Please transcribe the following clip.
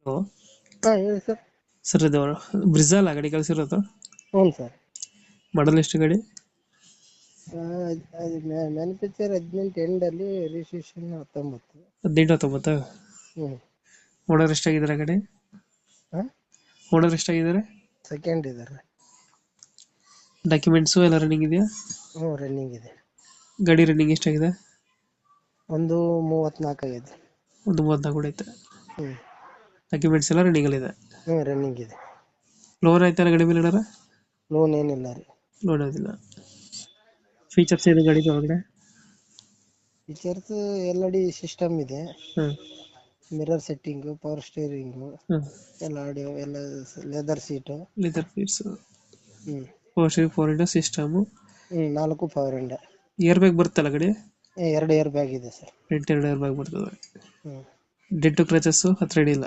Hello ಹಾಂ ಹೇಳಿ sir. Sir ಇದು ಬ್ರಿಜಾ ಅಲ್ಲ ಗಾಡಿ ಕಳಿಸಿರೋದು? ಹ್ಞೂ ಸರ್. ಮಾಡಲ್ ಎಷ್ಟು ಗಾಡಿ? ಅದು ಮ್ಯಾನುಫ್ಯಾಕ್ಚರ್ 18 ಎಂಡಲ್ಲಿ, ರಿಜಿಸ್ಟ್ರೇಷನ್ 19. 18-19. ಹ್ಞೂ. ಓನರ್ ಎಷ್ಟಾಗಿದ್ದಾರೆ ಗಾಡಿ? ಹಾಂ, ಓನರ್ ಎಷ್ಟಾಗಿದ್ದಾರೆ? ಸೆಕೆಂಡ್ ಇದ್ದಾರೆ. ಡಾಕ್ಯುಮೆಂಟ್ಸು ಎಲ್ಲ ರನ್ನಿಂಗ್ ಇದೆಯಾ? ಹ್ಞೂ, ರನ್ನಿಂಗ್ ಇದೆ. ಗಾಡಿ ರನ್ನಿಂಗ್ ಎಷ್ಟಾಗಿದೆ? ಒಂದು 34 ಆಗಿದೆ. ಒಂದು 34 ಕೂಡ ಐತೆ. ಹ್ಞೂ. ಡಾಕ್ಯುಮೆಂಟ್ಸ್ ಎಲ್ಲ ರನ್ನಿಂಗಲ್ಲಿದೆ. ಹ್ಞೂ, ರನ್ನಿಂಗ್ ಇದೆ. ಲೋನ್ ಆಯ್ತಾರ ಗಾಡಿ ಮೇಲೆ ಏನಾರ? ಲೋನ್ ಏನಿಲ್ಲ ರೀ. ಲೋನ್ ಆಗೋದಿಲ್ಲ. ಫೀಚರ್ಸ್ ಏನು ಗಾಡಿ ಒಳಗಡೆ? ಫೀಚರ್ಸ್ LED ಸಿಸ್ಟಮ್ ಇದೆ. ಹಾಂ ಮಿರರ್ ಸೆಟ್ಟಿಂಗು, ಪವರ್ ಸ್ಟೀರಿಂಗು, ಹಾಂ ಎಲ್ಲ ಆಡಿಯೋ, ಎಲ್ಲ ಲೆದರ್ ಸೀಟು. ಲೆದರ್ ಸೀಟ್ಸು, ಹ್ಞೂ. 4 system. 4 power window. Air bag ಬರುತ್ತಲ್ಲ ಗಾಡಿ? 2 ಏರ್ ಬ್ಯಾಗ್ ಇದೆ ಸರ್. ಫ್ರಂಟ್ 2 ಏರ್ ಬ್ಯಾಗ್ ಬರ್ತದೆ. ಹ್ಞೂ. ಡೆಂಟು ಕ್ರಚಸ್ಸು ಹತ್ರ ಹಿಡಿಯಿಲ್ಲ?